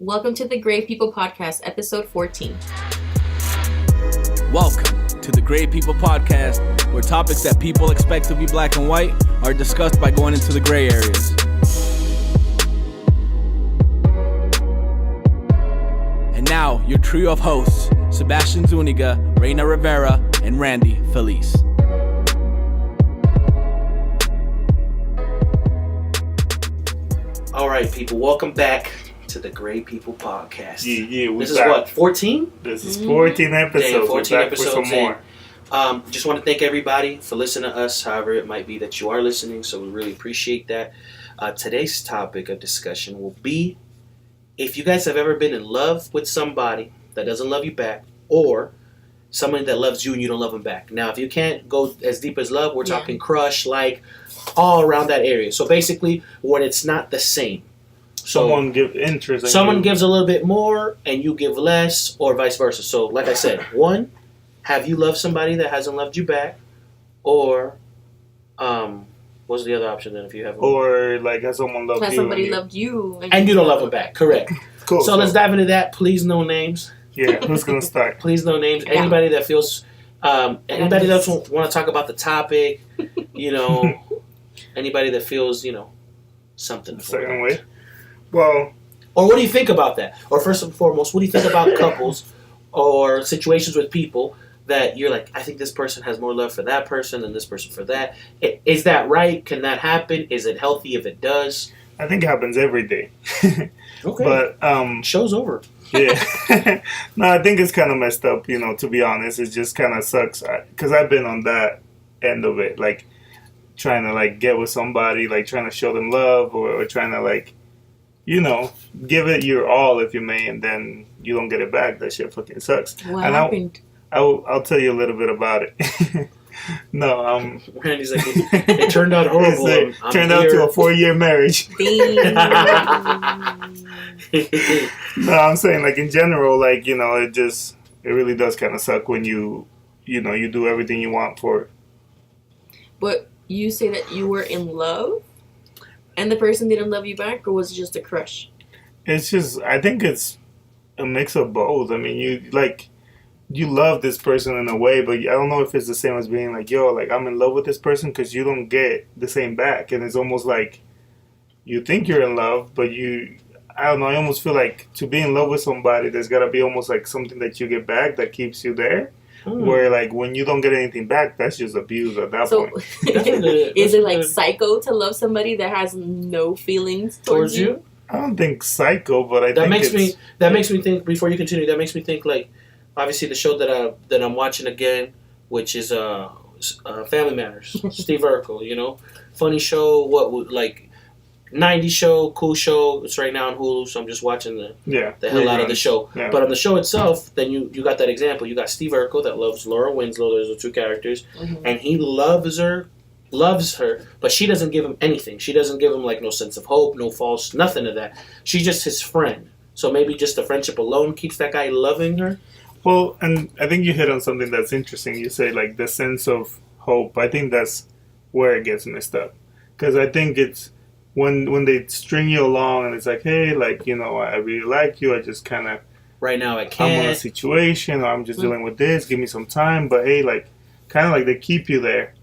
Welcome to the Gray People Podcast, episode 14. Welcome to the Gray People Podcast, where topics that people expect to be black and white are discussed by going into the gray areas. And now, your trio of hosts, Sebastian Zuniga, Reina Rivera, and Randy Felice. All right, people, welcome back to the Gray People Podcast. Yeah, this is back. What, 14? This is 14 episodes. Dang, 14 We're back episodes for some more. Just want to thank everybody for listening to us, however it might be that you are listening, so we really appreciate that. Today's topic of discussion will be if you guys have ever been in love with somebody that doesn't love you back, or somebody that loves you and you don't love them back. Now, if you can't go as deep as love, we're talking crush, like, all around that area. So basically, when it's not the same. So someone gives interest. Someone gives a little bit more and you give less, or vice versa. So, like I said, one, have you loved somebody that hasn't loved you back? Or, what's the other option then if you have? Or, like, has someone loved Has you? somebody loved you. And you don't love them back. Correct. Cool. So, let's dive into that. Please, no names. Yeah, who's going to start? Please, no names. Yeah. Anybody that feels, anybody that want to talk about the topic, anybody that feels, something. The second way? Well, or what do you think about that? Or first and foremost, what do you think about couples or situations with people that you're like, I think this person has more love for that person than this person for that? Is that right? Can that happen? Is it healthy if it does? I think it happens every day. Okay. But, show's over. Yeah. No, I think it's kind of messed up, to be honest. It just kind of sucks. Because I've been on that end of it. Like, trying to, like, get with somebody, like, trying to show them love or trying to, like, give it your all if you may, and then you don't get it back. That shit fucking sucks. What happened? I'll tell you a little bit about it. No, Randy's like, it turned out horrible. It turned out to a 4-year marriage. No, I'm saying, like, in general, like, it really does kind of suck when you do everything you want for. But you say that you were in love and the person didn't love you back, or was it just a crush? It's just, I think it's a mix of both. I mean, you love this person in a way, but I don't know if it's the same as being like, yo, like, I'm in love with this person, because you don't get the same back. And it's almost like you think you're in love, but I don't know, I almost feel like to be in love with somebody, there's got to be almost like something that you get back that keeps you there. Where, like, when you don't get anything back, that's just abuse at that point. Is it like psycho to love somebody that has no feelings towards you? I don't think psycho, but that makes me think. Before you continue, that makes me think, like, obviously the show that I'm watching again, which is Family Matters. Steve Urkel, funny show. What would, like, 90s show, cool show. It's right now on Hulu, so I'm just watching the hell out of the show. Yeah. But on the show itself, then you got that example. You got Steve Urkel that loves Laura Winslow. Those are two characters, and he loves her, but she doesn't give him anything. She doesn't give him, like, no sense of hope, no false, nothing of that. She's just his friend. So maybe just the friendship alone keeps that guy loving her. Well, and I think you hit on something that's interesting. You say, like, the sense of hope. I think that's where it gets messed up, because I think it's when they string you along and it's like, hey, like, I really like you. I just kind of right now I can't. I'm in a situation, or I'm just dealing with this. Give me some time. But hey, like, kind of like they keep you there.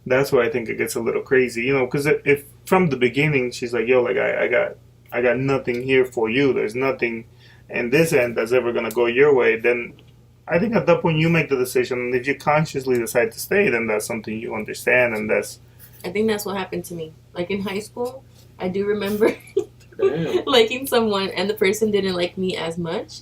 That's where I think it gets a little crazy, because if from the beginning she's like, yo, like, I got nothing here for you. There's nothing in this end that's ever gonna go your way. Then I think at that point you make the decision. And if you consciously decide to stay, then that's something you understand, and I think that's what happened to me. Like, in high school, I do remember liking someone, and the person didn't like me as much.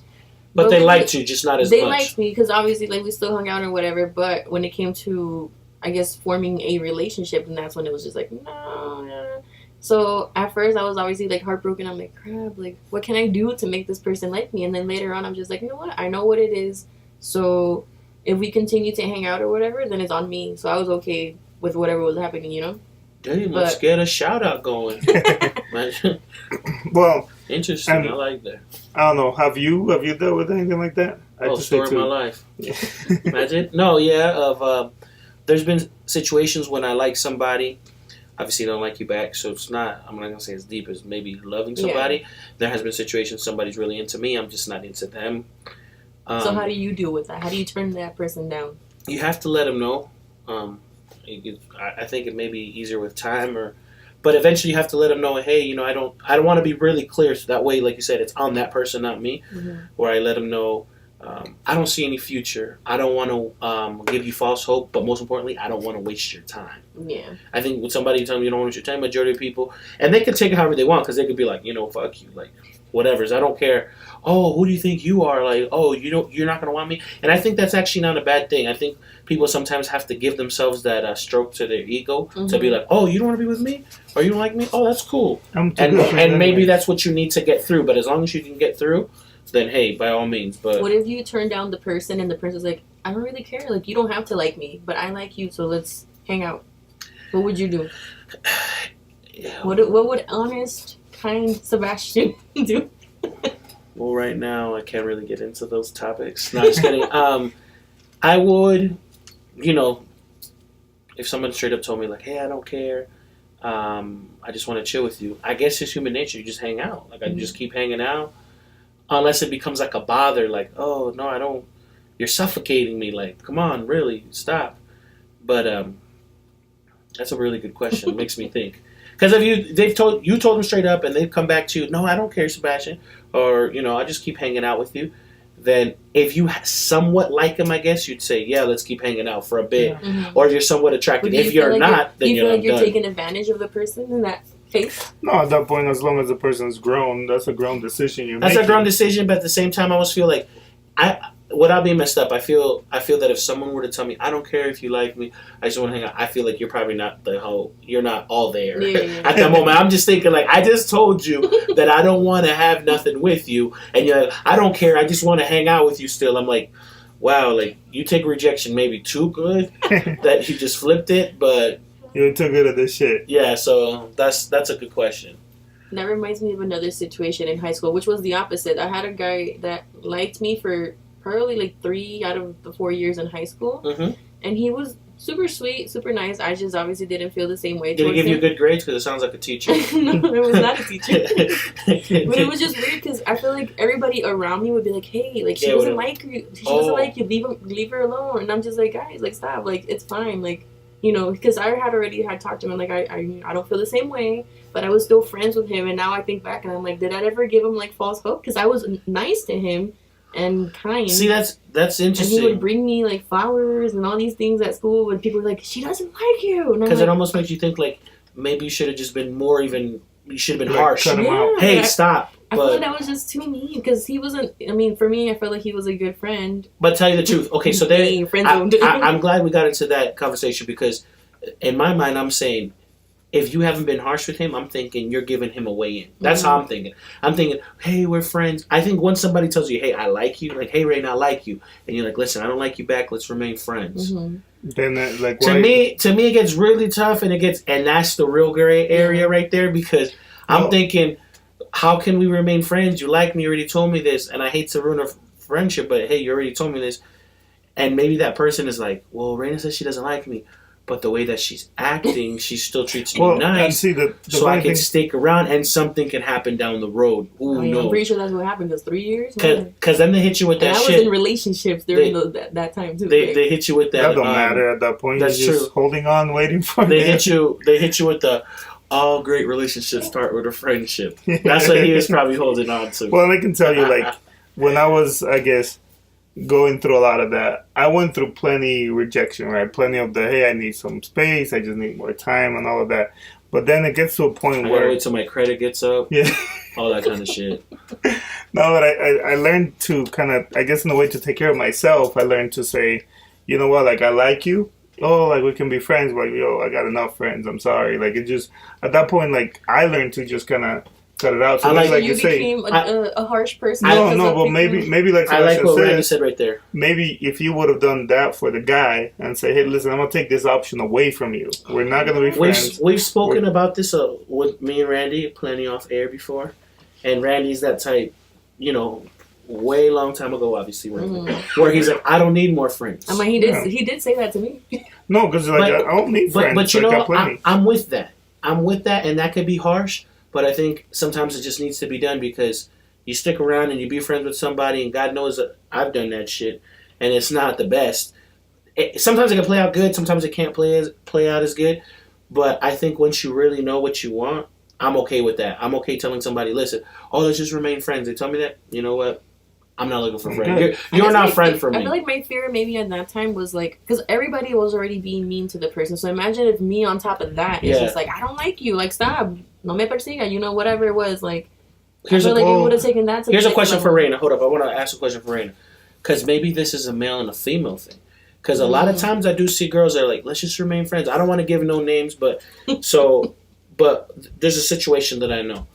But they liked you, just not as much. They liked me because obviously, like, we still hung out or whatever. But when it came to, I guess, forming a relationship, and that's when it was just like, no. So at first, I was obviously, like, heartbroken. I'm like, crap, like, what can I do to make this person like me? And then later on, I'm just like, you know what? I know what it is. So if we continue to hang out or whatever, then it's on me. So I was okay with whatever was happening, Damn, let's get a shout out going. Well, interesting. I like that. I don't know. Have you dealt with anything like that? Story of my life. Imagine. No, yeah. There's been situations when I like somebody. obviously don't like you back. So it's not, I'm not going to say as deep as maybe loving somebody. Yeah. There has been situations somebody's really into me. I'm just not into them. So how do you deal with that? How do you turn that person down? You have to let them know. I think it may be easier with time, but eventually you have to let them know, hey, you know, I don't want to be really clear. So that way, like you said, it's on that person, not me. Mm-hmm. Where I let them know, I don't see any future. I don't want to give you false hope, but most importantly, I don't want to waste your time. Yeah. I think when somebody tells me you don't want to waste your time, majority of people, and they can take it however they want, because they could be like, you know, fuck you, like, whatever's. I don't care. Oh, who do you think you are? Like, oh, you're not gonna want me. And I think that's actually not a bad thing. I think people sometimes have to give themselves that stroke to their ego to be like, oh, you don't want to be with me, or you don't like me. Oh, that's cool. And maybe that's what you need to get through. But as long as you can get through, then hey, by all means. But what if you turn down the person and the person's like, I don't really care. Like, you don't have to like me, but I like you, so let's hang out. What would you do? What would honest, kind Sebastian do? Well, right now, I can't really get into those topics. No, just kidding. I would, you know, if someone straight up told me, like, hey, I don't care, I just want to chill with you, I guess it's human nature. You just hang out. Like, I just keep hanging out. Unless it becomes like a bother, like, oh, no, I don't, you're suffocating me. Like, come on, really, stop. But that's a really good question. It makes me think. Because if you told them straight up and they've come back to you, no, I don't care, Sebastian, or, you know, I just keep hanging out with you, then if you somewhat like them, I guess you'd say, yeah, let's keep hanging out for a bit. Yeah. Mm-hmm. Or if you're somewhat attracted. If you're like not, then you're not. Do you feel like you're taking advantage of the person in that case? No, at that point, as long as the person's grown, that's a grown decision you're making. That's a grown decision, but at the same time, I always feel like, without being messed up, I feel that if someone were to tell me, I don't care if you like me, I just want to hang out, I feel like you're probably not you're not all there. Yeah. At that moment. I'm just thinking, like, I just told you that I don't want to have nothing with you, and you're like, I don't care, I just want to hang out with you still. I'm like, wow, like, you take rejection maybe too good that you just flipped it, but you're too good at this shit. Yeah, so that's a good question. That reminds me of another situation in high school, which was the opposite. I had a guy that liked me for probably like 3 out of the 4 years in high school, and he was super sweet, super nice. I just obviously didn't feel the same way. Did he give you good grades? Because it sounds like a teacher. No, it was not a teacher. But it was just weird because I feel like everybody around me would be like, "Hey, like, she doesn't like you. She doesn't like you. Leave her alone." And I'm just like, guys, like, stop. Like, it's fine. Like, you know, because I had already talked to him, and like, I don't feel the same way, but I was still friends with him. And now I think back, and I'm like, did I ever give him like false hope? Because I was nice to him and kind. See, that's interesting. And he would bring me like flowers and all these things at school when people were like, she doesn't like you. Because it almost makes you think like maybe you should have just been more even. You should have been harsh. Cut him out. Hey, stop. I feel like that was just too mean because he wasn't. I mean, for me, I felt like he was a good friend. But tell you the truth, okay. So then, I'm glad we got into that conversation because in my mind, I'm saying, if you haven't been harsh with him, I'm thinking you're giving him a way in. That's how I'm thinking. I'm thinking, hey, we're friends. I think once somebody tells you, hey, I like you, like, hey, Rain, I like you, and you're like, listen, I don't like you back. Let's remain friends. Then that, like, to me, it gets really tough, and that's the real gray area right there because I'm thinking, how can we remain friends? You like me, you already told me this, and I hate to ruin a friendship, but hey, you already told me this, and maybe that person is like, well, Raina says she doesn't like me. But the way that she's acting, she still treats me nice. See, the so I can stick around, and something can happen down the road. Ooh, no. I'm pretty sure that's what happened. Because 3 years. Because then they hit you with that shit. I was in relationships during that time too. They hit you with that. That don't matter at that point. That's You're just holding on, waiting for. They hit you with the. All great relationships start with a friendship. That's what he was probably holding on to. Well, I can tell you, like, when I was, I guess, going through a lot of that, I went through plenty rejection, right? Plenty of the, hey, I need some space, I just need more time and all of that. But then it gets to a point where... I gotta wait till my credit gets up. Yeah. All that kind of shit. No, but I learned to kind of, I guess in a way to take care of myself, I learned to say, you know what, like, I like you. Oh, like, we can be friends, but, yo, I got enough friends, I'm sorry. Like, it just, at that point, like, I learned to just kind of cut it out. So like you became a harsh person. No, but maybe like I like what Randy said right there. Maybe if you would have done that for the guy and say, hey, listen, I'm gonna take this option away from you. We're not gonna be friends. We've spoken about this with me and Randy plenty off air before, and Randy's that type, you know, way long time ago, obviously, where he's like, I don't need more friends. I mean, he did say that to me. No, because like I don't need friends. But you know, I'm with that. I'm with that, and that could be harsh, but I think sometimes it just needs to be done because you stick around and you be friends with somebody, and God knows that I've done that shit, and it's not the best. Sometimes it can play out good, sometimes it can't play out as good, but I think once you really know what you want, I'm okay with that. I'm okay telling somebody, listen, let's just remain friends. They tell me that, you know what? I'm not looking for friends. You're not a friend for me. I feel like my fear maybe at that time was like, because everybody was already being mean to the person. So imagine if me on top of that is just like, I don't like you. Like, stop. No me persiga. You know, whatever it was. Like, I feel like you would have taken that to Here's a question for Raina. Hold up. I want to ask a question for Raina. Because maybe this is a male and a female thing. Because a lot of times I do see girls that are like, let's just remain friends. I don't want to give no names, but there's a situation that I know.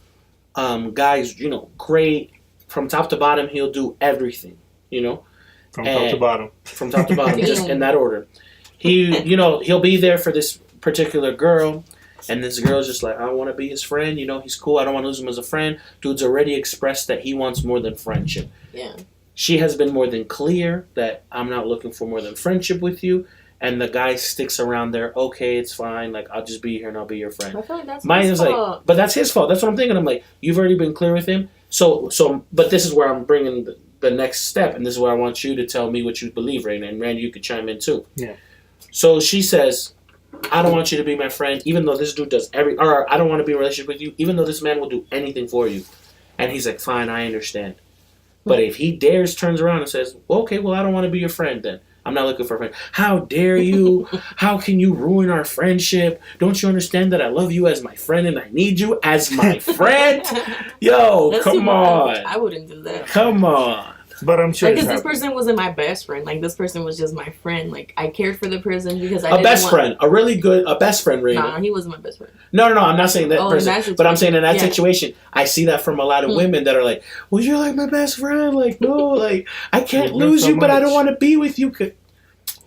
Guys, you know, great. From top to bottom, he'll do everything, you know? From top to bottom. From top to bottom, just in that order. He'll be there for this particular girl, and this girl's just like, I want to be his friend, you know, he's cool, I don't want to lose him as a friend. Dude's already expressed that he wants more than friendship. Yeah. She has been more than clear that I'm not looking for more than friendship with you, and the guy sticks around there, okay, it's fine, like, I'll just be here and I'll be your friend. I feel like that's his fault. But that's his fault, that's what I'm thinking. I'm like, you've already been clear with him. But this is where I'm bringing the next step, and this is where I want you to tell me what you believe, Raina, and Randy, you could chime in too. Yeah. So she says, I don't want you to be my friend, even though this dude does or I don't want to be in a relationship with you, even though this man will do anything for you. And he's like, fine, I understand. But if he turns around and says, well, okay, well, I don't want to be your friend then. I'm not looking for a friend. How dare you? How can you ruin our friendship? Don't you understand that I love you as my friend and I need you as my friend? Yo, come on. I wouldn't do that. Come on. But I'm sure because this person wasn't my best friend. Like, this person was just my friend. Like, I cared for the person because I a best friend. A really good, a best friend, Raina. Nah, he wasn't my best friend. No, I'm not saying that person. But I'm saying in that situation, I see that from a lot of women that are like, well, you're like my best friend. Like, no, like, I can't lose you, but I don't want to be with you.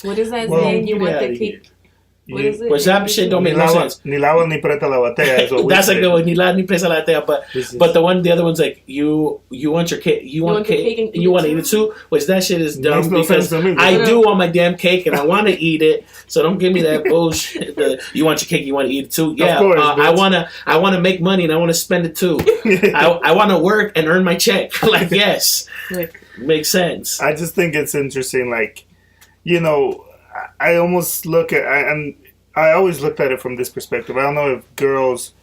What is that saying? You want the cake? What is it? Which that shit don't make no sense. Ni lava ni preta la botella. That's a good one. Ni lava ni presa la botella. But the other one's like, you want your cake. You want cake. And you want to eat it too. Which that shit is dumb because I do want my damn cake and I want to eat it. So don't give me that bullshit. You want your cake. You want to eat it too. Yeah. Of course, I wanna make money and I want to spend it too. I want to work and earn my check. Like, yes, makes sense. I just think it's interesting. Like, you know, I almost look at, and I always looked at it from this perspective. I don't know if girls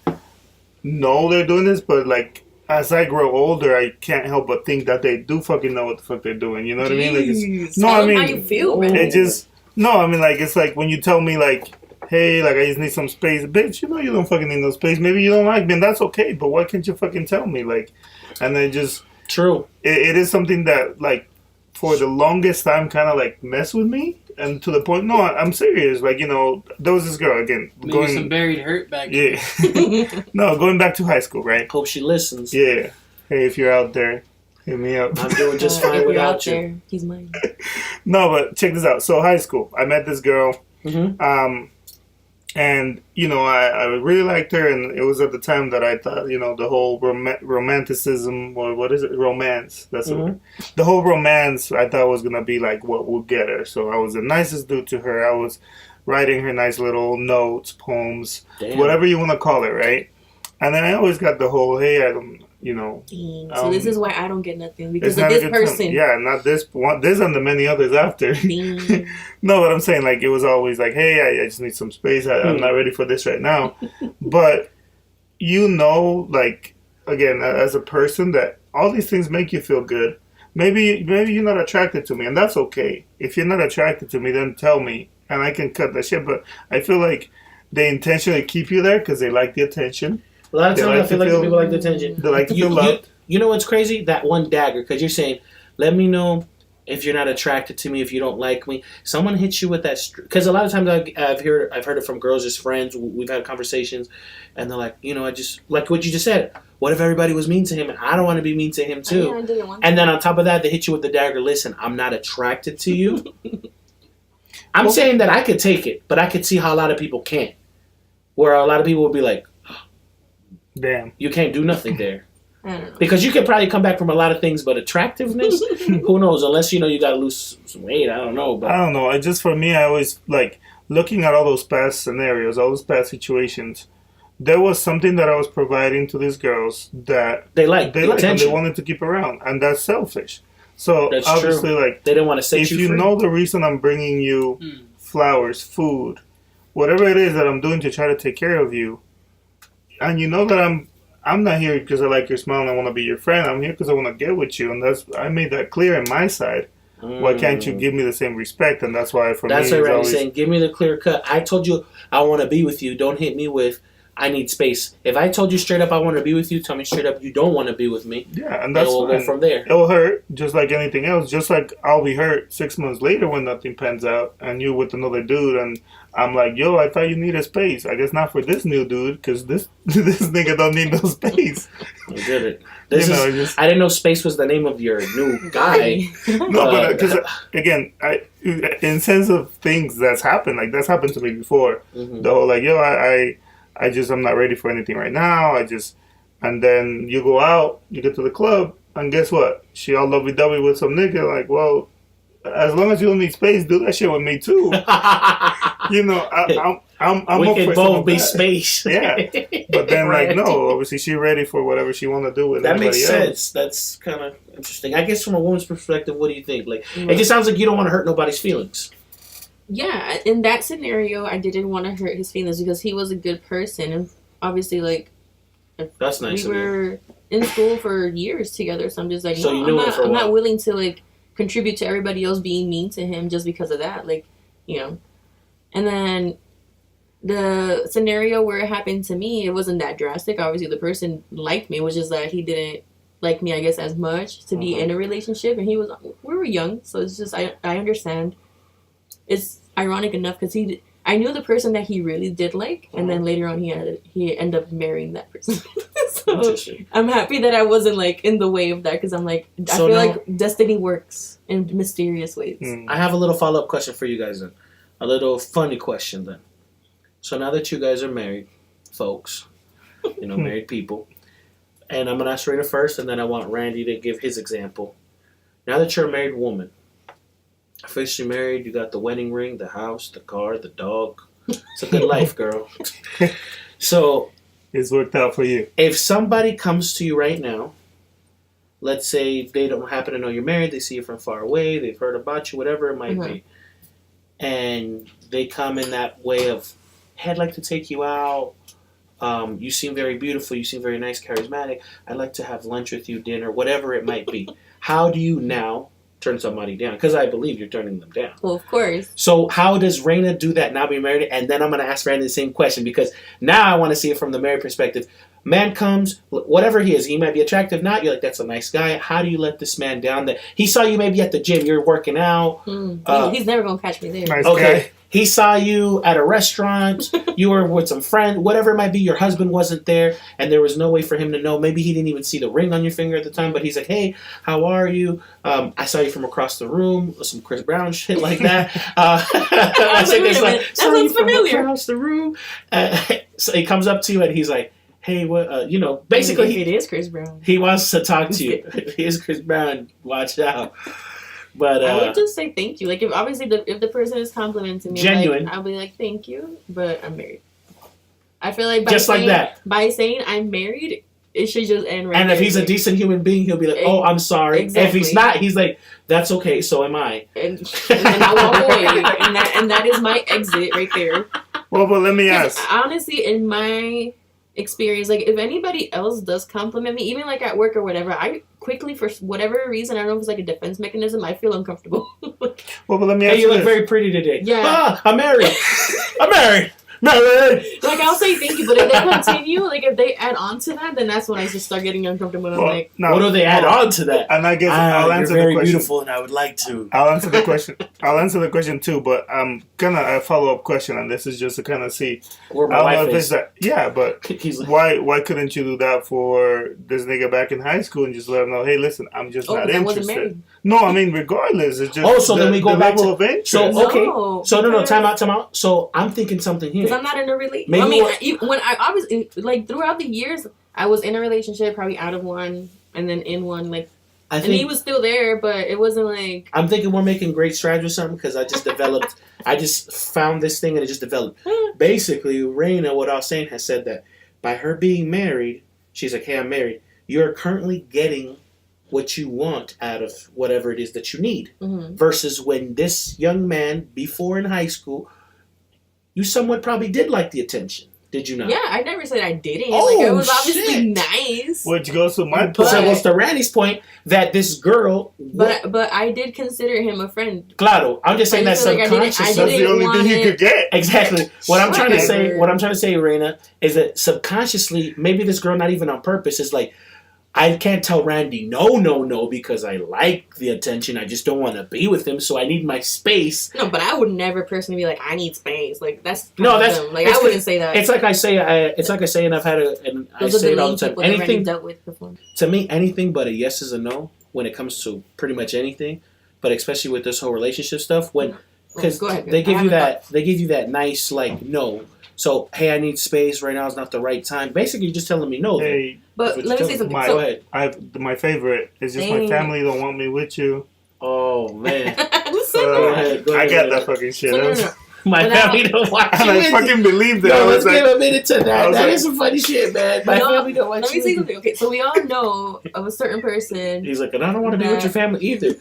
know they're doing this, but like, as I grow older, I can't help but think that they do fucking know what the fuck they're doing. You know what I mean? Like, I mean, how you feel, man. I mean, like, it's like when you tell me, like, hey, like, I just need some space. Bitch, you know you don't fucking need no space. Maybe you don't like me, and that's okay, but why can't you fucking tell me? Like, and then just... True. It is something that, like, for the longest time kind of, like, messed with me. And to the point, no, I'm serious. Like, you know, there was this girl, again. Maybe some buried hurt back then. Yeah. No, going back to high school, right? Hope she listens. Yeah. Hey, if you're out there, hit me up. I'm doing just fine without you. There, he's mine. No, but check this out. So, high school. I met this girl. Mm-hmm. And, you know, I really liked her. And it was at the time that I thought, you know, the whole romanticism, or what is it? Romance. That's the whole romance I thought was going to be like what would get her. So I was the nicest dude to her. I was writing her nice little notes, poems, whatever you want to call it, right? And then I always got the whole, hey, I don't, you know. So this is why I don't get nothing, because of this person. Yeah, not this one. This and the many others after. No, but I'm saying, like, it was always like, hey, I just need some space. I'm not ready for this right now. But, you know, like, again, as a person, that all these things make you feel good. Maybe you're not attracted to me, and that's okay. If you're not attracted to me, then tell me, and I can cut that shit. But I feel like they intentionally keep you there because they like the attention. A lot of times I feel like people like the attention. They like to feel loved. You know what's crazy? That one dagger, because you're saying, let me know if you're not attracted to me, if you don't like me. Someone hits you with that, because a lot of times I've heard it from girls as friends. We've had conversations, and they're like, you know, I just, like what you just said. What if everybody was mean to him, and I don't want to be mean to him too? And then on top of that, they hit you with the dagger. Listen, I'm not attracted to you. I'm saying that I could take it, but I could see how a lot of people can't. Where a lot of people would be like, damn, you can't do nothing there. Because you could probably come back from a lot of things, but attractiveness, who knows? Unless, you know, you got to lose some weight. I don't know. But I don't know. It just, for me, I always, like, looking at all those past scenarios, all those past situations, there was something that I was providing to these girls that They like and they attention. wanted to keep around, and that's selfish. So That's obviously, true. like, They didn't want to set if you you free. know the reason I'm bringing you flowers, food, whatever it is that I'm doing to try to take care of you, and you know that I'm not here because I like your smile and I want to be your friend. I'm here because I want to get with you, and I made that clear in my side. Why can't you give me the same respect? And that's why for That's me, what it's Randy's always, saying. Give me the clear cut. I told you I want to be with you. Don't hit me with I need space. If I told you straight up I want to be with you, tell me straight up you don't want to be with me. yeah, and that's we'll fine. go from there. It'll hurt just like anything else. Just like I'll be hurt 6 months later when nothing pans out, and you with another dude, and I'm like, yo, I thought you needed space. I guess not for this new dude, because this nigga don't need no space. I did it. Just, I didn't know space was the name of your new guy. no, but because again, in sense of things that's happened, like that's happened to me before. Mhm. The whole like, yo, I'm not ready for anything right now. And then you go out, you get to the club, and guess what? She all lovey-dovey with some nigga. Like, well, as long as you don't need space, do that shit with me too. You know, I'm we up can for some both of be that. space. Yeah, but then like Right. no, obviously she ready for whatever she want to do with That anybody makes else. sense. That's kind of interesting. I guess from a woman's perspective, what do you think? Like, it just sounds like you don't want to hurt nobody's feelings. Yeah, in that scenario, I didn't want to hurt his feelings because he was a good person, and obviously, like, That's nice we of you. were in school for years together. So I'm just like, So no, you knew I'm him not. for a I'm while. not willing to like contribute to everybody else being mean to him just because of that. Like, you know. And then the scenario where it happened to me, it wasn't that drastic. Obviously, the person liked me, which is that he didn't like me, I guess, as much to be in a relationship, and we were young, so it's just I understand. It's ironic enough because I knew the person that he really did like, and then later on he ended up marrying that person. So Interesting. I'm happy that I wasn't like in the way of that because I'm like I So feel now- like destiny works in mysterious ways. I have a little follow-up question for you guys then. A little funny question then. So now that you guys are married, folks, married people, and I'm going to ask Rita first, and then I want Randy to give his example. Now that you're a married woman, officially married, you got the wedding ring, the house, the car, the dog. It's a good life, girl. So It's worked out for you. if somebody comes to you right now, let's say they don't happen to know you're married, they see you from far away, they've heard about you, whatever it might be, and they come in that way of, hey, I'd like to take you out. You seem very beautiful. You seem very nice, charismatic. I'd like to have lunch with you, dinner, whatever it might be. How do you now turn somebody down? Because I believe you're turning them down. Well, of course. So how does Raina do that now being married? And then I'm going to ask Randy the same question because now I want to see it from the married perspective. Man comes, whatever he is, he might be attractive, not. You're like, that's a nice guy. How do you let this man down? That he saw you maybe at the gym, you're working out. He's never gonna catch me there. Nice Okay. guy. He saw you at a restaurant, you were with some friend, whatever it might be, your husband wasn't there, and there was no way for him to know. Maybe he didn't even see the ring on your finger at the time, but he's like, hey, how are you? I saw you from across the room, some Chris Brown shit like that. I think it's like, that saw you sounds from familiar. across the room. So he comes up to you and he's like, hey, what, basically it is Chris Brown. he wants to talk to you. He is Chris Brown, watch out. But I would just say thank you. Like if the person is complimenting me, Genuine. I'll be like thank you, but I'm married. I feel like just like that. by saying I'm married, it should just end right And if there. he's a decent human being, he'll be like, oh, I'm sorry. Exactly. If he's not, he's like, that's okay, so am I. and then I walk away, and that is my exit right there. Well, but let me 'Cause ask. honestly, in my experience, like if anybody else does compliment me, even like at work or whatever, I quickly, for whatever reason, I don't know if it's like a defense mechanism, I feel uncomfortable. Well, but let me ask Hey, you you look this. very pretty today. Yeah. Ah, I'm married. I'm married. Married. Like I'll say thank you, but if they continue, like if they add on to that, then that's when I just start getting uncomfortable. And I'm Well, like, no, What do they add on to that? And I guess I'll You're answer very the question. beautiful, and I would like to. I'll answer the question. I'll answer the question too, but I'm gonna a follow up question, and this is just to kind of see. Where I my don't know wife if it's is. that. Yeah, but He's like, why couldn't you do that for this nigga back in high school and just let him know, hey, listen, I'm just oh, not but I wasn't interested. married. No, I mean regardless, it's just Oh, so then we go the back level to- of interest. so, okay. No, so no, because- time out. So I'm thinking something here. Because I'm not in a relationship. Maybe I mean, what- when I obviously like throughout the years, I was in a relationship, probably out of one, and then in one, like, I and he think was still there, but it wasn't like. I'm thinking we're making great strides with something because I just I just found this thing and it just developed. Basically, Raina, what I was saying, has said that by her being married, she's like, hey, I'm married. You're currently getting what you want out of whatever it is that you need. Mm-hmm. Versus when this young man, before in high school, you somewhat probably did like the attention. Did you not? Yeah, I never said I didn't. Oh, like, it was obviously shit. nice. Which goes to my But point. so it goes to Randy's point that this girl... But I did consider him a friend. Claro, I'm just saying I that feel like I didn't- subconsciously... I That's the didn't only thing want you it. could get. Exactly. What I'm trying to say, Whatever. Reina, is that subconsciously, maybe this girl, not even on purpose, is like, I can't tell Randy no, because I like the attention. I just don't want to be with him, so I need my space. No, but I would never personally be like, I need space. Like that's No, that's dumb. Like I wouldn't say that. It's like I say, and I've had and I Those are say it the all main the time. people that Randy Anything dealt with before. to me, anything but a yes is a no when it comes to pretty much anything. But especially with this whole relationship stuff, when because Go ahead. they give I you haven't that, they give you that nice like no. So hey, I need space right now. Is not the right time. Basically, you're just telling me no. Hey, But That's what let me you say tell me. something. Go So, ahead. my favorite is just my Dang. family don't want me with you. Oh man, so, ahead, go I ahead. got that fucking shit. so, I no, was- no. my Without- family don't watch And you. I with fucking believed it. Yo, I let's was give like, a minute to I that. was That like- is some funny shit, man. My No, family don't watch Let me you. say something. Okay, so we all know of a certain person. He's like, and I don't want to be with your family either.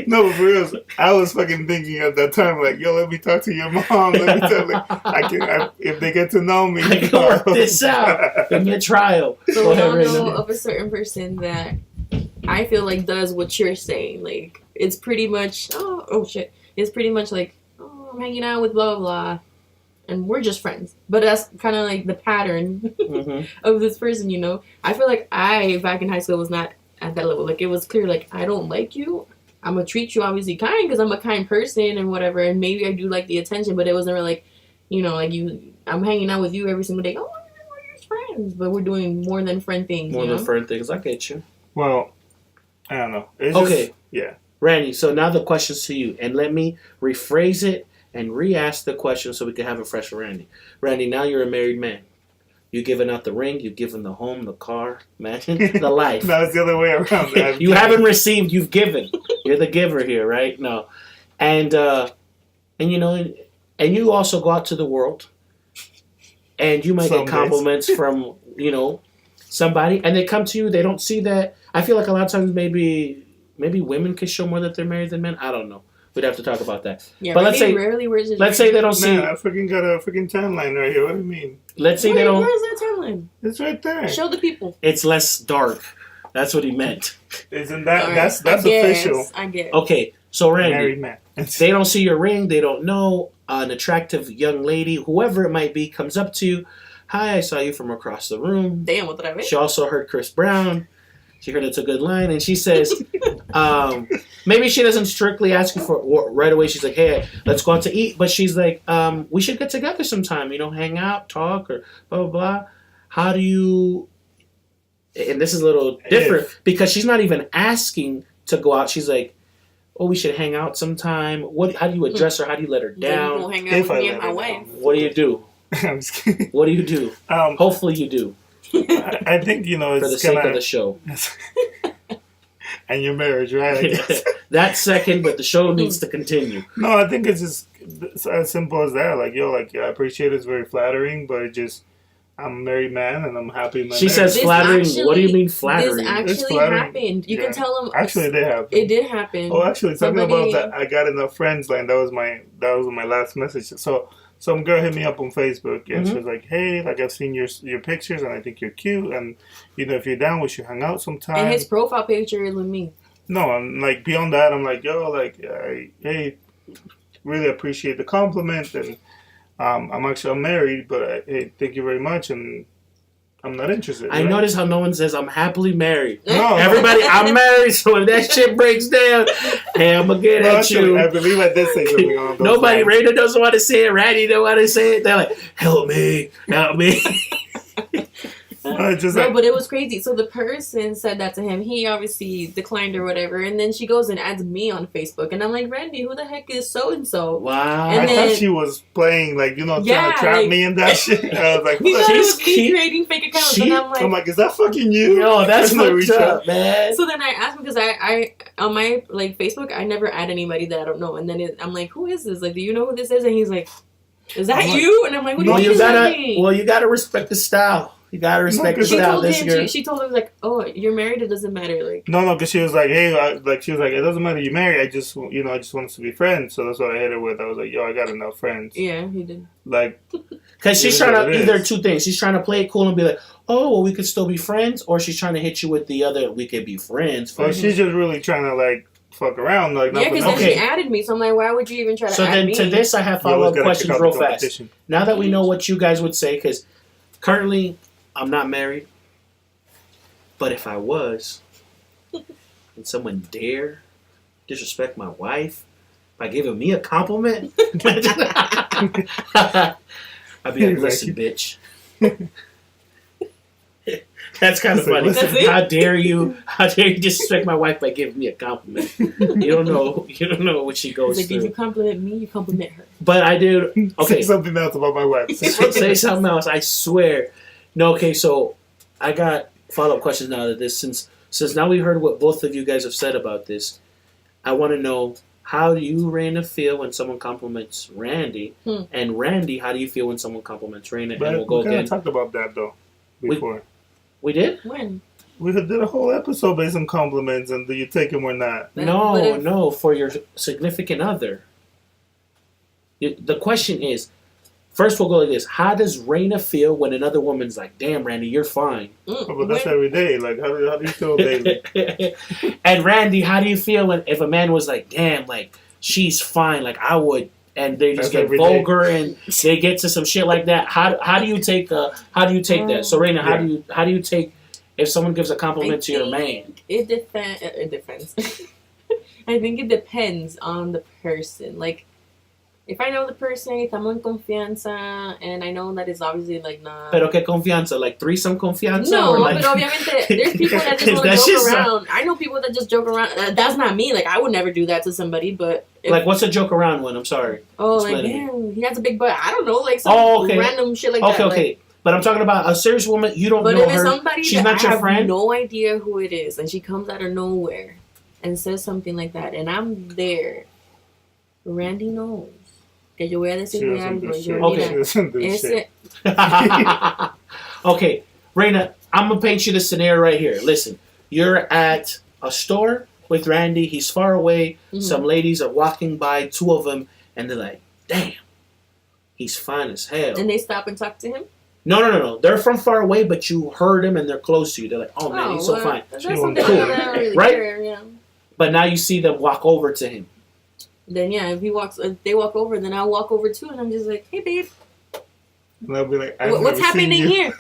no, but for real, I was fucking thinking at that time, like, yo, let me talk to your mom. Let me tell her, if they get to know me. I can work this out in your trial. So Go we ahead, all Raina. know of a certain person that I feel like does what you're saying. Like it's pretty much oh shit. It's pretty much like I'm hanging out with blah blah blah, and we're just friends. But that's kind of like the pattern Mhm. of this person. You know, I feel like I back in high school was not at that level. Like it was clear. Like I don't like you. I'm gonna treat you obviously kind because I'm a kind person and whatever. And maybe I do like the attention, but it wasn't really like, you know, like you. I'm hanging out with you every single day. Oh, we're just friends, but we're doing more than friend things. More you than know? friend things. I get you. Well, I don't know. It's Okay. Just, yeah. Randy, so now the question's to you. And let me rephrase it and re-ask the question so we can have a fresh Randy. Randy, now you're a married man. You've given out the ring. You've given the home, the car, imagine, the life. No, it's the other way around. You haven't received, you've given. You're the giver here, right? No. And you know, and you also go out to the world and you might Some get days. compliments from, you know, somebody and they come to you, they don't see that. I feel like a lot of times maybe women can show more that they're married than men. I don't know. We'd have to talk about that. Yeah, But but let's say- rarely wears his Let's say they don't see. Man, I freaking got a freaking timeline right here. What do you mean? Let's say they Where's don't. that timeline? It's right there. Show the people. It's less dark. That's what he meant. Isn't that All right, that's I guess, official? I guess. Okay, so Randy, Married man. they don't see your ring. They don't know. An attractive young lady, whoever it might be, comes up to you. Hi, I saw you from across the room. Damn, what did I mean? She also heard Chris Brown. She heard it's a good line, and she says, maybe she doesn't strictly ask you for right away. She's like, "Hey, let's go out to eat," but she's like, "We should get together sometime. You know, hang out, talk, or blah blah blah." How do you? And this is a little different because she's not even asking to go out. She's like, "Oh, we should hang out sometime." What? How do you address her? How do you let her Then you down? gonna hang out If with I me let and my her wife. down. What do you do? I'm just kidding. What do you do? Hopefully, you do I think for the it's sake kind of the show. and your marriage, right? I guess. That second, but the show needs to continue. No, I think it's just as simple as that. Like, yo, like, yeah, I appreciate it's very flattering, but it just, I'm a married man and I'm happy in my She marriage. says This flattering. actually- What do you mean This flattering? actually flattering. happened. You Yeah. can tell them. Actually, it did happen. It did happen. Oh, actually, talking Somebody- about that, I got in the friends line. That was my last message. So some girl hit me up on Facebook and she was like, "Hey, like I've seen your pictures and I think you're cute and you know if you're down, we should hang out sometime." And his profile picture is with me. No, I'm like beyond that. I'm like, yo, like, hey, really appreciate the compliment and I'm married, but hey, thank you very much and I'm not interested. I right? notice how no one says I'm happily married. No, Everybody, I'm married, so if that shit breaks down, hey, I'm gonna get No, at actually, you. I believe I did say something on those Nobody, lines. Raina doesn't want to say it. Randy don't want to say it. They're like, help me, help me. No, it's just No, like, but it was crazy. So the person said that to him. He obviously declined or whatever. And then she goes and adds me on Facebook. And I'm like, Randy, who the heck is so and so? Wow. And I then- thought she was playing, like, you know, trying Yeah, to trap like- me and that shit. I was like, He what? thought it She's was me cute. creating fake accounts. She- And I'm like, I'm like, is that fucking you? Yo, that's Not fucked reach up, out. man. so then I asked him because I on my like Facebook I never add anybody that I don't know, and then I'm like, who is this? Like, do you know who this is? And he's like, is that you? And I'm like, what do you mean? Well, you gotta respect the style. You gotta respect the style. She told him like, oh, you're married. It doesn't matter. Like no, because she was like, hey, she was like, it doesn't matter. You're married. I just want us to be friends. So that's what I hit her with. I was like, yo, I got enough friends. Yeah, he did. Like, because she's trying to either two things. She's trying to play it cool and be like, oh, well, we could still be friends, or she's trying to hit you with the other, we could be friends. Or she's just really trying to like fuck around. Like, yeah, because then she added me. So I'm like, why would you even try to add me? So then to this, I have follow-up questions real fast. Now that we know what you guys would say, because currently I'm not married, but if I was, and someone dare disrespect my wife by giving me a compliment, I'd be like, listen, bitch. That's kind of funny. How dare you disrespect my wife by giving me a compliment? You don't know what she goes through. If you compliment me, you compliment her. But I do. Okay. Say something else about my wife. Say something else. I swear. No. Okay. So I got follow-up questions now that since now we heard what both of you guys have said about this. I want to know, how do you, Raina, feel when someone compliments Randy? And Randy, how do you feel when someone compliments Raina? But and we'll go again. We talked about that though before. We did? When? We did a whole episode based on compliments and do you take them or not? No, for your significant other. The question is, first we'll go like this. How does Raina feel when another woman's like, damn, Randy, you're fine? But that's every day. Like, how do you feel daily? And Randy, how do you feel if a man was like, damn, like, she's fine, like I would, and they just get vulgar and they get to some shit like that? How do you take that? So Raina, how do you take if someone gives a compliment to your man? It depends. I think it depends on the person. Like, if I know the person, estamos en confianza, and I know that it's obviously like not. Pero que confianza, like threesome confianza? No, or like... but obviamente there's people that just want to joke around. I know people that just joke around. That's not me. Like, I would never do that to somebody. But like, what's a joke around one? I'm sorry. Oh, like, damn, he has a big butt. I don't know, like some random shit like that. Okay. But I'm talking about a serious woman. You don't know her. But if it's somebody she's not your friend. I have no idea who it is, and she comes out of nowhere and says something like that, and I'm there. Randy knows. Que yo voy a decirle algo. Okay, Raina, I'm going to paint you the scenario right here. Listen, you're at a store with Randy. He's far away. Mm-hmm. Some ladies are walking by, two of them, and they're like, damn, he's fine as hell. And they stop and talk to him? No. They're from far away, but you heard him and they're close to you. They're like, oh, man, he's so fine. That's something I don't really right? care, yeah. But now you see them walk over to him. Then yeah, if they walk over, then I'll walk over too, and I'm just like, hey babe. And I'll be like, what's happening here?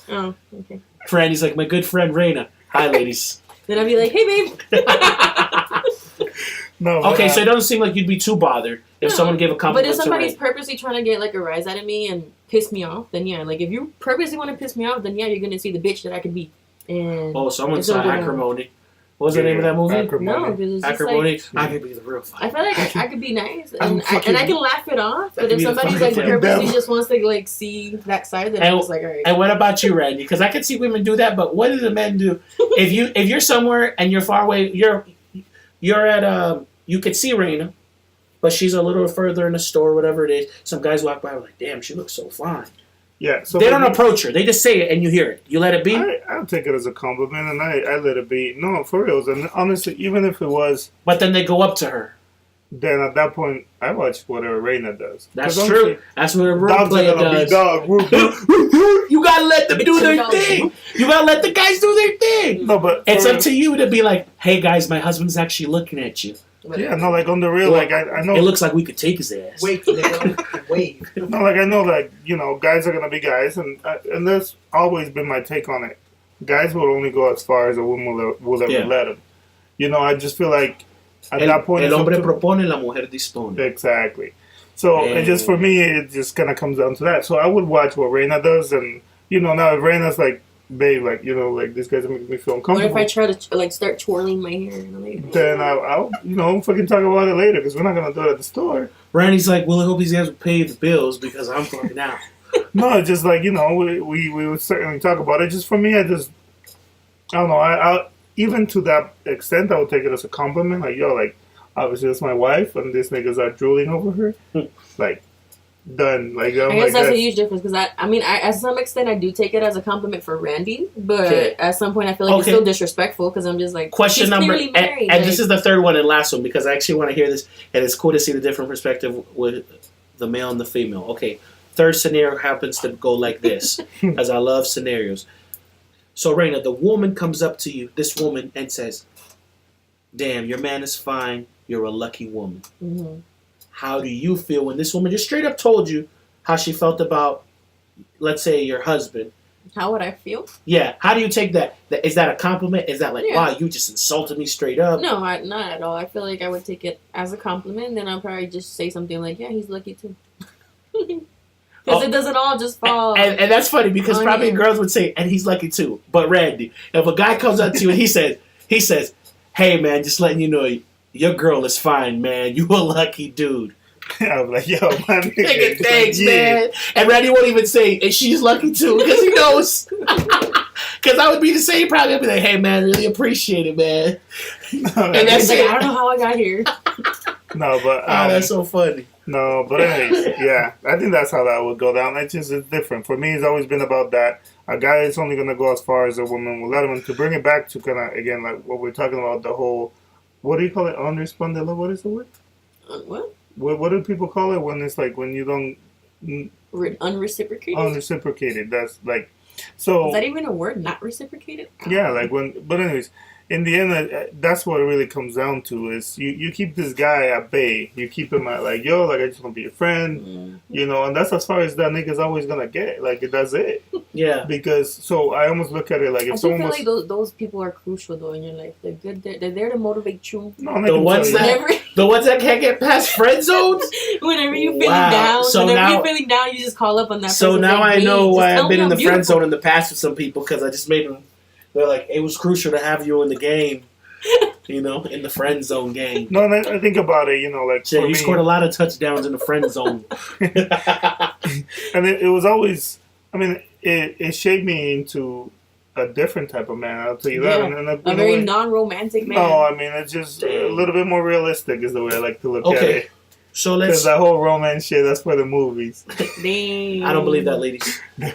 Oh, okay. Randy's like, my good friend Raina. Hi, ladies. Then I'll be like, hey babe. No. Okay, so it doesn't seem like you'd be too bothered if someone gave a compliment. But if somebody's purposely trying to get like a rise out of me and piss me off, then yeah. Like if you purposely want to piss me off, then yeah, you're gonna see the bitch that I could be. And someone saw acrimony. What was the name of that movie? No, because acrimony. I could be the real fight. I feel like I could be nice and I can laugh it off. But if somebody's like purposely just wants to like see that side, then I'm just like, all right. And what about you, Randy? Because I could see women do that, but what do the men do? If you're somewhere and you're far away, you're at you could see Raina, but she's a little further in the store, whatever it is. Some guys walk by, like, damn, she looks so fine. Yeah, so they don't approach her. They just say it, and you hear it. You let it be. I'll take it as a compliment, and I let it be. No, for real. And honestly, even if it was, but then they go up to her. Then at that point, I watch whatever Raina does. That's true. That's what a role player does. You gotta let them do their thing. You gotta let the guys do their thing. No, but it's up to you to be like, hey guys, my husband's actually looking at you. Yeah, no, like on the real, like I know. It looks like we could take his ass. Wait. No, like I know, like guys are gonna be guys, and that's always been my take on it. Guys will only go as far as a woman will ever let them. I just feel like at that point, el hombre propone, la mujer dispone. Exactly. So it just for me, it just kind of comes down to that. So I would watch what Raina does, and now if Raina's like, babe, like like these guys are making me feel uncomfortable. What if I try to like start twirling my hair? Then I'll fucking talk about it later because we're not gonna do it at the store. Randy's like, well, I hope these guys will pay the bills because I'm fucking out. No, it's just like we would certainly talk about it. Just for me, I don't know. I even to that extent, I would take it as a compliment. Like, yo, like obviously that's my wife, and these niggas are drooling over her. Like, done. Like, I'm I guess like, that's a huge difference because I mean, at some extent, I do take it as a compliment for Randy, but at some point, I feel like it's still disrespectful because I'm just like, question number, clearly married, and this is the third one and last one because I actually want to hear this, and it's cool to see the different perspective with the male and the female. Okay, third scenario happens to go like this, as I love scenarios. So, Raina, the woman comes up to you, this woman, and says, "Damn, your man is fine. You're a lucky woman." Mm-hmm. How do you feel when this woman just straight up told you how she felt about, let's say, your husband? How would I feel? Yeah. How do you take that? Is that a compliment? Is that like, wow, you just insulted me straight up? No, not at all. I feel like I would take it as a compliment, and then I'll probably just say something like, yeah, he's lucky too. Because it doesn't all just fall. And that's funny because probably girls would say, and he's lucky too. But Randy, if a guy comes up to you and he says, "Hey man, just letting you know, your girl is fine, man. You a lucky dude." I was like, yo, my nigga. Thanks, man. And Randy won't even say, and she's lucky too, because he knows. Because I would be the same probably. I'd be like, "Hey man, really appreciate it, man." No, and that's like, I don't know how I got here. No, but that's so funny. No, but anyways, yeah, I think that's how that would go down. It's different. For me, it's always been about that. A guy is only going to go as far as a woman will let him. And to bring it back to kind of, again, like what we're talking about, the whole, what do you call it? Unresponded love? What is the word? What? What do people call it when it's like when you don't... Unreciprocated? Unreciprocated. That's like... So... Is that even a word? Not reciprocated? Yeah, like when... But anyways... In the end, that's what it really comes down to is you keep this guy at bay. You keep him at like, yo, like I just want to be your friend, you know, and that's as far as that nigga's always going to get. Like, that's it. Yeah. Because, so I almost look at it like if someone feel like those people are crucial though in your life. They're good. They're there to motivate you. No, the ones that can't get past friend zones? Whenever you're feeling down, you're feeling down, you just call up on that person. So now I know why I've been in the friend zone in the past with some people because I just made them. They're like, it was crucial to have you in the game, you know, in the friend zone game. No, I think about it, you know, like you scored a lot of touchdowns in the friend zone. And it was always, I mean, it shaped me into a different type of man, I'll tell you that. And a very non-romantic man. No, I mean, it's just a little bit more realistic is the way I like to look at it. So let's... Because that whole romance shit, that's for the movies. Damn. I don't believe that, ladies. No,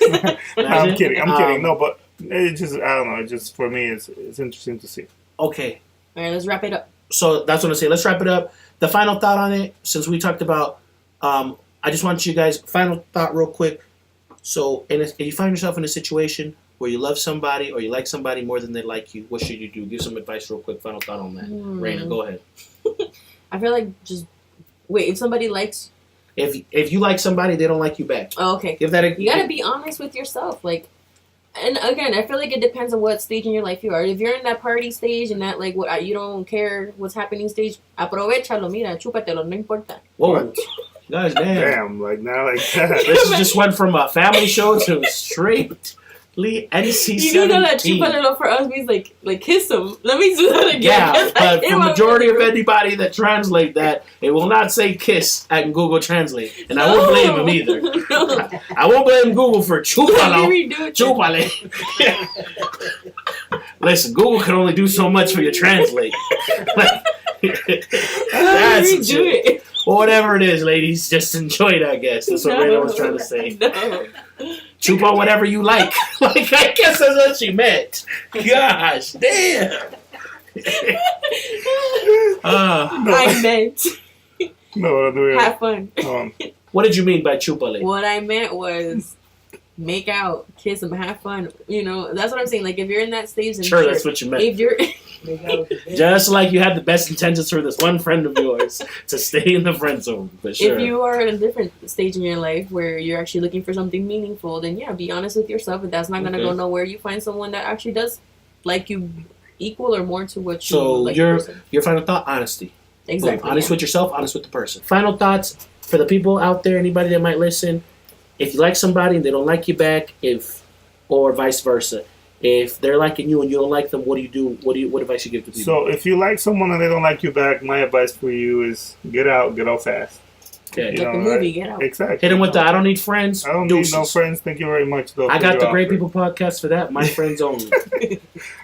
I'm kidding. No, but... It just, I don't know. It just, for me, it's interesting to see. Okay. All right, let's wrap it up. So that's what I say. Let's wrap it up. The final thought on it, since we talked about, I just want you guys, final thought real quick. So if you find yourself in a situation where you love somebody or you like somebody more than they like you, what should you do? Give some advice real quick. Final thought on that. Raina, go ahead. I feel like just, wait, if somebody likes... If you like somebody, they don't like you back. Oh, okay. You got to be honest with yourself. Like, and again, I feel like it depends on what stage in your life you are. If you're in that party stage and that, like, what you don't care what's happening stage, aprovechalo, mira, chúpatelo, no importa. Whoa. Guys, damn, like, not like that. This just went from a family show to straight NC-17. You know that chúpatelo for us means, like kiss him. Let me do that again. Yeah, but for majority of anybody that translate that, it will not say kiss at Google Translate. And I won't blame him either. No. I won't blame Google for chúpalo. Chúpale. Listen, Google can only do so much for your translate. That's it. Well, whatever it is, ladies, just enjoy it, I guess. That's what Raina was trying to say. No. Chupa whatever you like. Like, I guess that's what she meant. Gosh, damn. I meant. No, have fun. What did you mean by chupale? What I meant was make out, kiss them, have fun. You know, that's what I'm saying. Like, if you're in that stage, and sure, that's what you meant. If you're just like you had the best intentions for this one friend of yours to stay in the friend zone. But sure. If you are in a different stage in your life where you're actually looking for something meaningful, then yeah, be honest with yourself. If that's not going to go nowhere, you find someone that actually does like you equal or more to what you like. So your final thought, honesty. Exactly. Honest with yourself, honest with the person. Final thoughts for the people out there, anybody that might listen. If you like somebody and they don't like you back, or vice versa. If they're liking you and you don't like them, what do you do? What advice you give to people? So if you like someone and they don't like you back, my advice for you is get out fast. Okay. Like the movie, get out. Exactly. Hit them with the I don't need friends. I don't need no friends. Thank you very much, though. I got the Great People podcast for that. My friends only.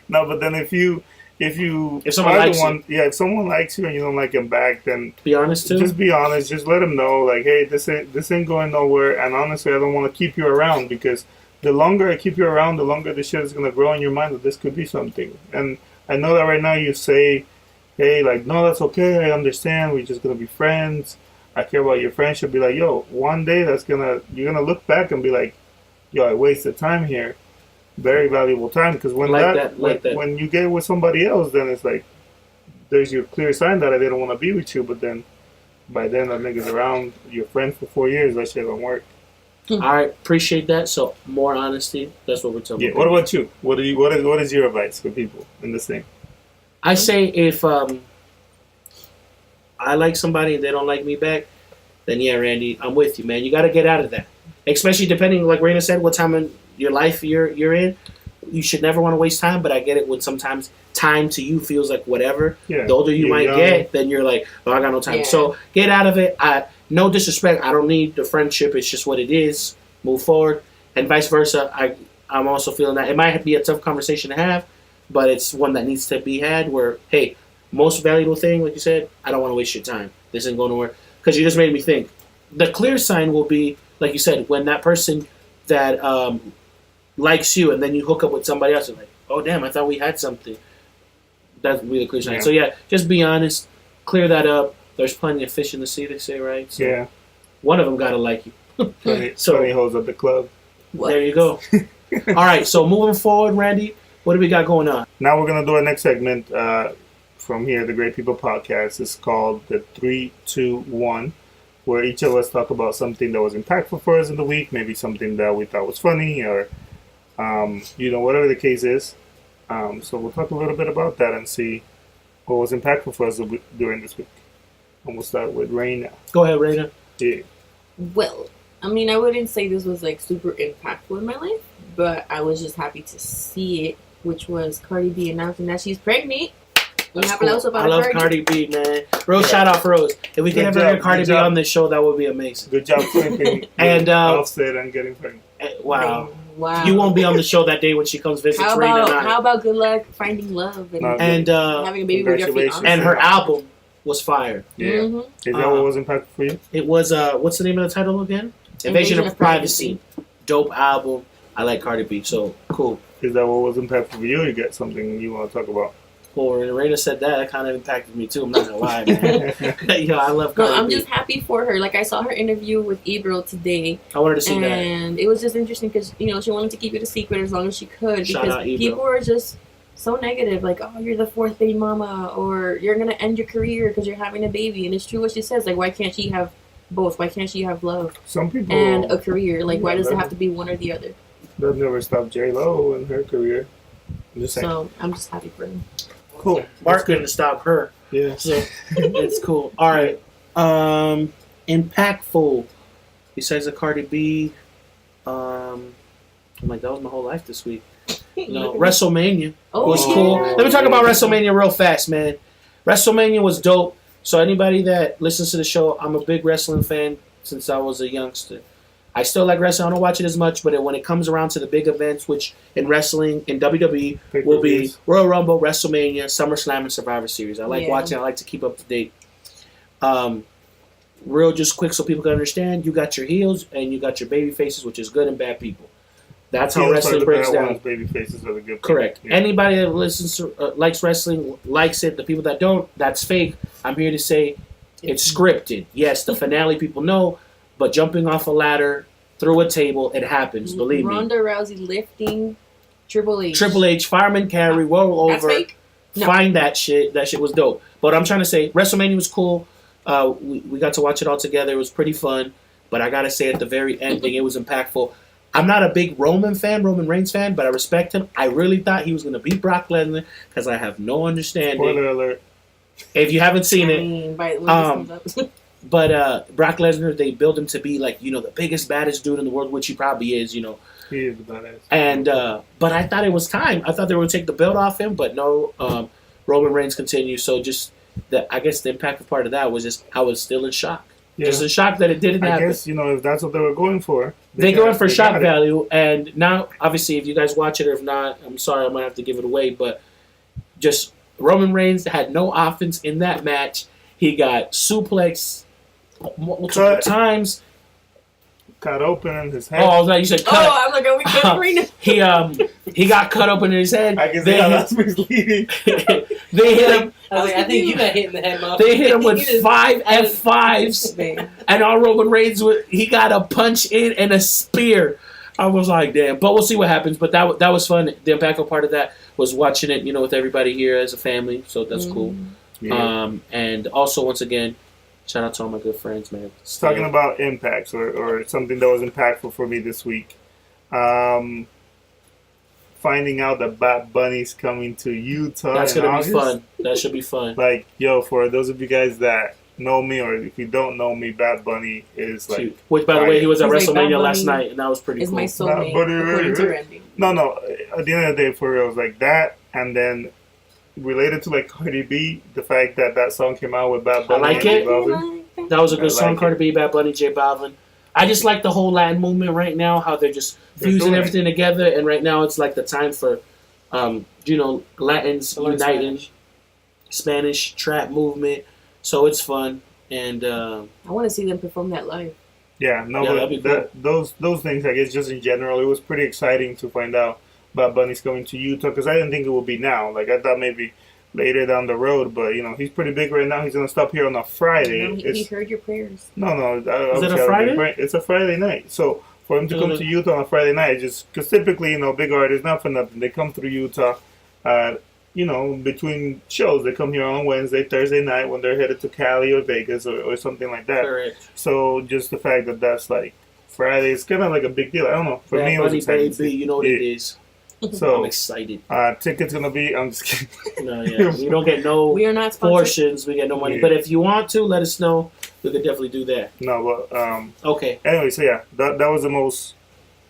No, but then if you if someone likes if someone likes you and you don't like him back, then be honest too. Just be honest. Just let him know, like, hey, this ain't going nowhere. And honestly, I don't want to keep you around, because the longer I keep you around, the longer this shit is gonna grow in your mind that this could be something. And I know that right now you say, hey, like, no, that's okay. I understand. We're just gonna be friends. I care about your friendship. Be like, yo, one day you're gonna look back and be like, yo, I wasted time here. Very valuable time, because when when you get with somebody else, then it's like there's your clear sign that I didn't want to be with you. But then by then that nigga's around your friend for 4 years. That shit don't work. All right, appreciate that. So more honesty. That's what we're talking about. What about you? What is your advice for people in this thing? I say if I like somebody and they don't like me back, then yeah, Randy, I'm with you, man. You got to get out of that. Especially depending, like Raina said, what time in your life you're in. You should never want to waste time, but I get it when sometimes time to you feels like whatever. Yeah, the older you might get, then you're like, oh, I got no time. Yeah. So get out of it. No disrespect. I don't need the friendship. It's just what it is. Move forward. And vice versa. I'm also feeling that. It might be a tough conversation to have, but it's one that needs to be had where, hey, most valuable thing, like you said, I don't want to waste your time. This isn't going nowhere. Because you just made me think. The clear sign will be, like you said, when that person that likes you and then you hook up with somebody else, and like, oh damn, I thought we had something. That's really clear sign. Yeah. So yeah, just be honest, clear that up. There's plenty of fish in the sea, they say, right? So yeah. One of them gotta like you. So he holds up the club. What? There you go. All right, so moving forward, Randy, what do we got going on? Now we're gonna do our next segment from here, the Great People Podcast. It's called the 3, 2, 1. Where each of us talk about something that was impactful for us in the week, maybe something that we thought was funny, or whatever the case is. So we'll talk a little bit about that and see what was impactful for us during this week. And we'll start with Raina. Go ahead, Raina. Yeah. Well, I mean, I wouldn't say this was like super impactful in my life, but I was just happy to see it, which was Cardi B announcing that she's pregnant. Cool. I love Cardi B, man. Rose, shout out for Rose. If we can ever get Cardi B on this show, that would be amazing. Good job flipping and Offset and getting pregnant. Wow. You won't be on the show that day when she comes visit Raina. How about good luck finding love and having a baby with your fiance? And her album was fire. Yeah. Mm-hmm. Is that what was impactful for you? It was, what's the name of the title again? Invasion of Privacy. Dope album. I like Cardi B, so cool. Is that what was impactful for you, or you got something you want to talk about? When Raina said that kind of impacted me too. I'm not gonna lie, man. I love Cardi B. I'm just happy for her. Like, I saw her interview with Ebro today. I wanted to see that. And it was just interesting because, she wanted to keep it a secret as long as she could. Because people were just so negative. Like, oh, you're the fourth baby mama. Or you're going to end your career because you're having a baby. And it's true what she says. Like, why can't she have both? Why can't she have love? Some people... And a career. Like, why does it have to be one or the other? That never stopped J-Lo in her career. So, I'm just happy for her. Cool. Mark couldn't stop her. Yeah. So it's cool. All right. Impactful. Besides the Cardi B, I'm like, that was my whole life this week. WrestleMania was cool. Let me talk about WrestleMania real fast, man. WrestleMania was dope. So anybody that listens to the show, I'm a big wrestling fan since I was a youngster. I still like wrestling. I don't watch it as much, but when it comes around to the big events, which in wrestling, in WWE, will be Royal Rumble, WrestleMania, SummerSlam, and Survivor Series. I like watching. I like to keep up to date. Real just quick so people can understand, you got your heels and you got your baby faces, which is good and bad people. That's how wrestling breaks down. Baby faces are the good Correct. Yeah. Anybody that listens to, likes wrestling, likes it. The people that don't, that's fake. I'm here to say it's scripted. Yes, the finale people know. But jumping off a ladder, through a table, it happens. Believe me. Ronda Rousey lifting Triple H. Triple H, fireman carry, roll over. That's fake? No. Find that shit. That shit was dope. But I'm trying to say, WrestleMania was cool. We got to watch it all together. It was pretty fun. But I got to say, at the very ending, it was impactful. I'm not a big Roman Reigns fan, but I respect him. I really thought he was going to beat Brock Lesnar because I have no understanding. Spoiler alert. If you haven't seen it. But Brock Lesnar, they build him to be like, the biggest, baddest dude in the world, which he probably is, He is the badass. And, but I thought it was time. I thought they were going to take the belt off him, but no, Roman Reigns continues. So just, I guess the impactful part of that was just, I was still in shock. Yeah. Just in shock that it didn't happen. I guess, if that's what they were going for. They go in for shock value. And now, obviously, if you guys watch it or if not, I'm sorry, I might have to give it away. But just Roman Reigns had no offense in that match. He got suplexed multiple times. Cut open in his head. Oh, I was like, you said cut. Oh, I'm like, are we good right now? He got cut open in his head. I can see how that's misleading. They hit him. I was like, I think you got hit in the head, Mom. They hit him with 5 F5s, and all Roman Reigns he got a punch in and a spear. I was like, damn. But we'll see what happens. But that was fun. The impactful part of that was watching it, with everybody here as a family. So that's cool. Yeah. And also, once again, shout out to all my good friends, man. Talking about impacts or something that was impactful for me this week. Finding out that Bad Bunny's coming to Utah. That's going to August. be fun. That should be fun. Like, yo, for those of you guys that know me, or if you don't know me, Bad Bunny is like... Which, by the way, he was at He's like, WrestleMania Bad last Bunny night, and that was pretty is cool. my soulmate, according to Randy. No. At the end of the day, for real, it was like that, and then related to like Cardi B, the fact that song came out with Bad Bunny. I like and it. J Balvin. That was a good song, like Cardi B, Bad Bunny, J Balvin. I just like the whole Latin movement right now, how they're just fusing everything together, and right now it's like the time for, Latins uniting, Spanish trap movement, so it's fun, and I want to see them perform that live. Yeah, no, Yeah, but that'd be cool. those things, I guess, just in general, it was pretty exciting to find out Bad Bunny's coming to Utah, because I didn't think it would be now. Like, I thought maybe later down the road, but, he's pretty big right now. He's going to stop here on a Friday. He heard your prayers. No. Is it a Friday? It's a Friday night. So, for him to come to Utah on a Friday night, because typically, big artists, not for nothing, they come through Utah, between shows. They come here on Wednesday, Thursday night when they're headed to Cali or Vegas or something like that. correct. So, just the fact that that's like Friday, it's kind of like a big deal. I don't know. For Bad me, it was Bunny, exciting. baby, you know what it is. So, I'm excited. Tickets gonna be. I'm just kidding. No, yeah, we don't get no We are not sponsored. portions. We get no money. Yeah. But if you want to, let us know. We could definitely do that. No, but Okay. anyway, so yeah, that was the most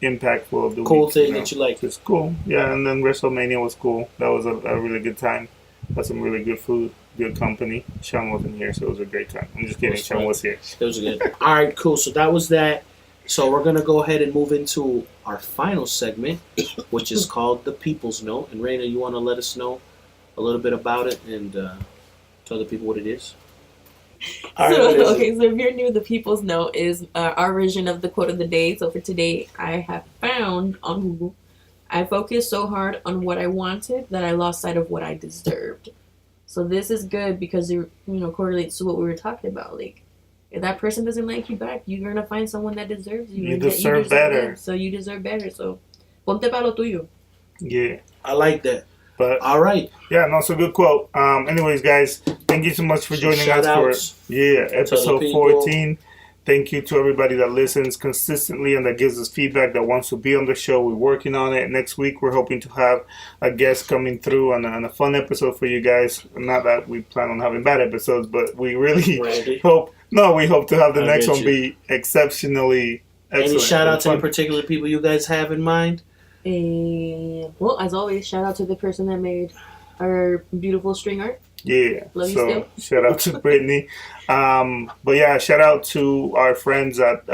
impactful of the Cool week, thing that you like. It's cool. Yeah, and then WrestleMania was cool. That was a really good time. Had some really good food, good company. Sean wasn't here, so it was a great time. I'm just kidding. was Sean fun. was here. It was good. All right, cool. So that was that. So we're gonna go ahead and move into our final segment, which is called the People's Note. And Raina, you want to let us know a little bit about it and tell the people what it is? All right, what is it? So if you're new, the People's Note is our version of the quote of the day. So for today, I have found on Google, I focused so hard on what I wanted that I lost sight of what I deserved. So this is good because it correlates to what we were talking about. Like, if that person doesn't like you back, you're gonna find someone that deserves you. You deserve better. So you deserve better. So ponte para lo tuyo. Yeah. I like that. But All right. yeah, no, it's a good quote. Anyways, guys, thank you so much for joining us Shout-outs for episode people. 14. Thank you to everybody that listens consistently and that gives us feedback, that wants to be on the show. We're working on it. Next week, we're hoping to have a guest coming through on a fun episode for you guys. Not that we plan on having bad episodes, but we really Randy. hope to have the I next get one you. be exceptionally excellent. Any shout out to and any fun. particular people you guys have in mind? And well, as always, shout out to the person that made our beautiful string art. Yeah. Love you So shout out to Brittany. But yeah, shout out to our friends at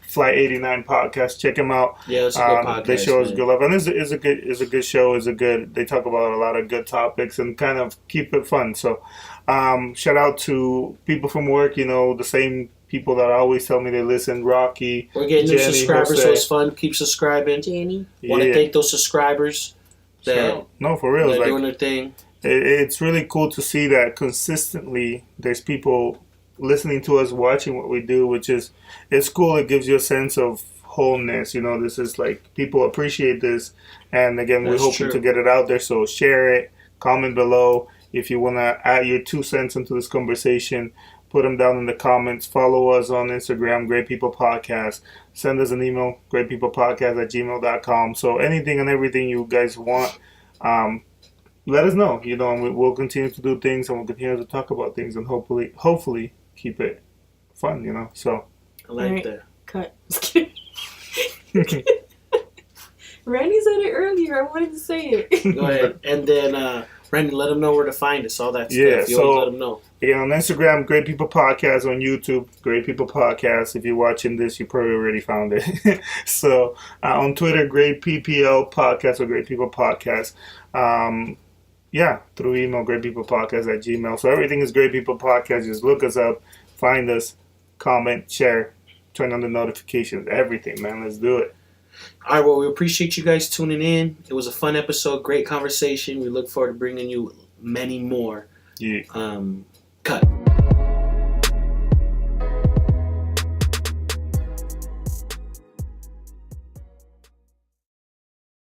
Flight 89 Podcast. Check them out. Yeah, it's a good podcast. They show us man. good love, and it's a good show. They talk about a lot of good topics and kind of keep it fun. So shout out to people from work. The same people that always tell me they listen. Rocky. We're getting new Jenny, subscribers, Jose. so it's fun. Keep subscribing. Jenny. Want to thank those subscribers that No, for real. are Like, doing their thing. it's really cool to see that consistently there's people listening to us, watching what we do, which is, it's cool. It gives you a sense of wholeness. This is like, people appreciate this. And again, we're That's hoping true. to get it out there. So share it, comment below. If you want to add your 2 cents into this conversation, put them down in the comments. Follow us on Instagram, Great People Podcast. Send us an email, greatpeoplepodcast@gmail.com. So anything and everything you guys want, let us know, and we'll continue to do things, and we'll continue to talk about things, and hopefully keep it fun, so. I like Alright. that. Cut. Just kidding. Randy said it earlier. I wanted to say it. Go ahead. And then, Randy, let them know where to find us, all that Yeah, stuff. You so- always let them know. Again, on Instagram, Great People Podcast. On YouTube, Great People Podcast. If you're watching this, you probably already found it. On Twitter, Great PPL Podcast or Great People Podcast. Yeah, through email, greatpeoplepodcast@gmail. So everything is Great People Podcast. Just look us up, find us, comment, share, turn on the notifications, everything, man. Let's do it. All right, well, we appreciate you guys tuning in. It was a fun episode, great conversation. We look forward to bringing you many more. Yeah. Cut.